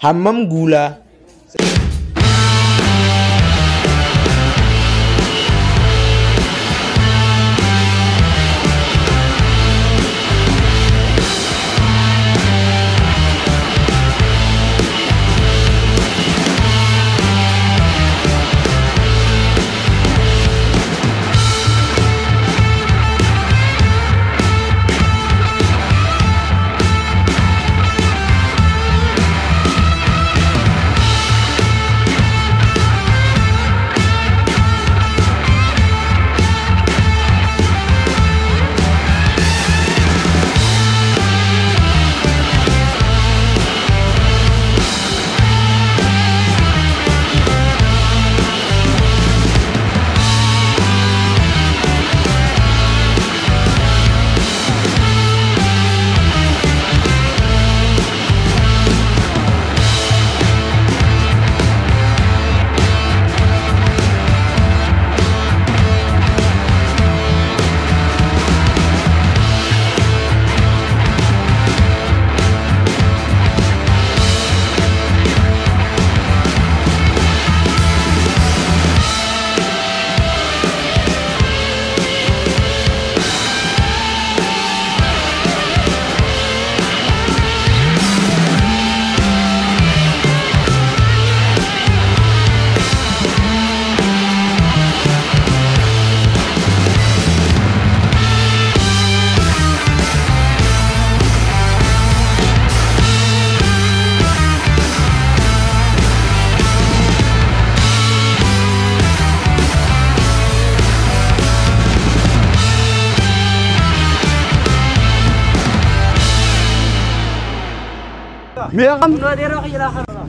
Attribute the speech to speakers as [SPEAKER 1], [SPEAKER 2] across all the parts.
[SPEAKER 1] hammam guulaa.
[SPEAKER 2] ميغم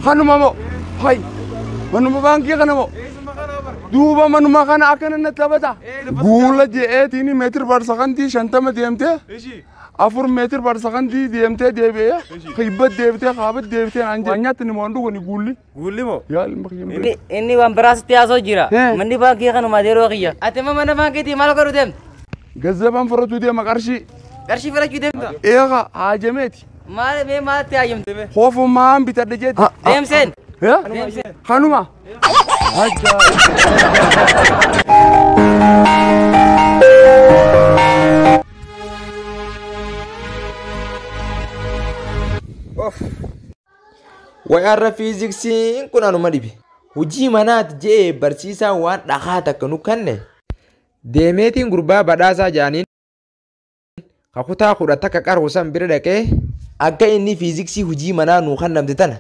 [SPEAKER 2] خانو مو هاي منو مبانكي خانو دوبا منو ما خان أكن نتلبتا قولة جئت إني متر برسخنتي شنطة ديمته أفور متر برسخنتي ديمته ديبيا خيبت ديبته خابت ديبته أنجانيات نماندو وني قولي مو يا المخيم
[SPEAKER 3] إني وان براس تياسو جرا مني بانكي خانو ما ديرو خيا أتما من بانكي تي مالو كرو ديم
[SPEAKER 2] جذبان فرطو ديم كرشي
[SPEAKER 3] فرق ديم
[SPEAKER 2] إيغا هاجمتي
[SPEAKER 3] ما تيايم
[SPEAKER 2] خوف ما أم بتدجت
[SPEAKER 3] ديم سين
[SPEAKER 2] يا خانو ما
[SPEAKER 1] Wayarra fiiziksiin kun anuma dhibe. Hojii manaati jee barsiisaa waan dhagaa takka nu kanne. Deemeetiin gurbaa badhaasaa jaaniin kakutaa kudha takka qarhusan bira dhaqee akka inni fiiziksii hojii manaa nuu kannamte tana.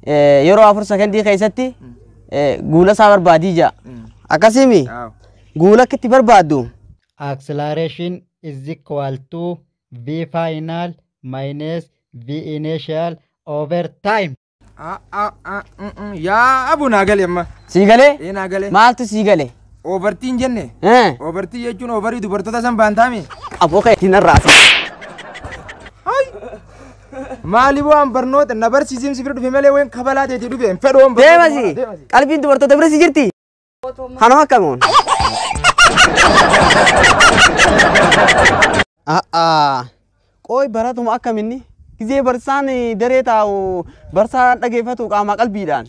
[SPEAKER 4] yeroo 4 sekondii keessatti guula isaa barbaadii jaa. Akkasimi guula akka itti barbaaddu.
[SPEAKER 5] Acceleration is equal to V final minus V initial over time.
[SPEAKER 1] Yaa abu naa galee amma.
[SPEAKER 4] Sii galee?
[SPEAKER 1] Naa galee.
[SPEAKER 4] Maaltu sii galee?
[SPEAKER 1] Overtiin jenne. Overtii jechuun overii dubartoota san baantaami.
[SPEAKER 4] Aboo kee ittiin arraasi.
[SPEAKER 1] Maali waan barnoota na barsiisimsi bira dhufe malee waan kabalaa ta'eeti dhufe hin fedhoon.
[SPEAKER 4] Deemasi qalbiin dubartoota bira si jirti. Kanuma akkamiin? Qooy baratuma akkaminni gizee barsaan daree taa'u barsaan dhageeffatu qaama qalbiidhaan.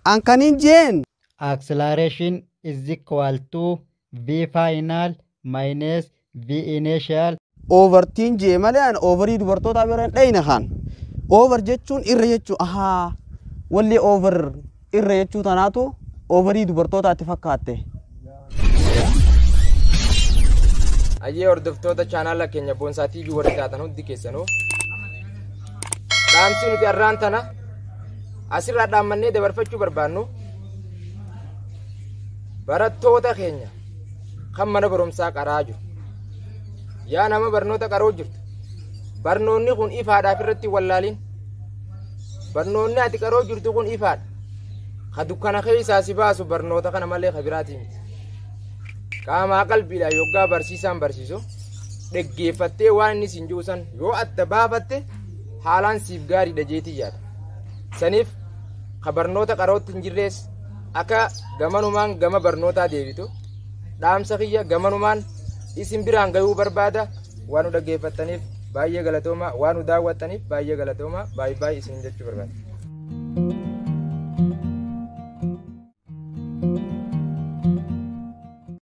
[SPEAKER 4] Ankaniin jeen.
[SPEAKER 5] Acceleration is equal to V final minus V initial.
[SPEAKER 4] Overtiin jee malee an overii dubartoota bira hin dhayne kan. Over jechuun irra jechuu walli over irra jechuu tanaatu overii dubartootaatti fakkaatte.
[SPEAKER 1] Ayyee hordoftoota chaanaala keenya Boonsaa TV warra taatan hundi keessanuu dhaamsi nuti har'aan tana asirraa dhaammannee dabarfachuu barbaannu barattoota keenya kan mana barumsaa qaraa jiru yaa nama barnoota qaroo jirtu barnoonni kun ifaadhaaf irratti wallaaliin barnoonni ati qaroo jirtu kun ifaadha ka dukkana keessaa si baasu barnoota kana malee ka biraatii miti. Qaamaa qalbiidhaan yoggaa barsiisaan barsiisu dhaggeeffattee waan inni siin juusan yoo adda baafatte haalaan siif gaariidha jeetii yaada. Saniif ka barnoota qarootti hin jirrees akka gamanumaan gama barnootaa deebitu dhaamsa kiyya gamanumaan isin biraan gahuu barbaada waan nu dhaggeeffattaniif baay'ee galatooma waan nu daawwattaniif baay'ee galatooma baay'ee isin jechuu barbaada.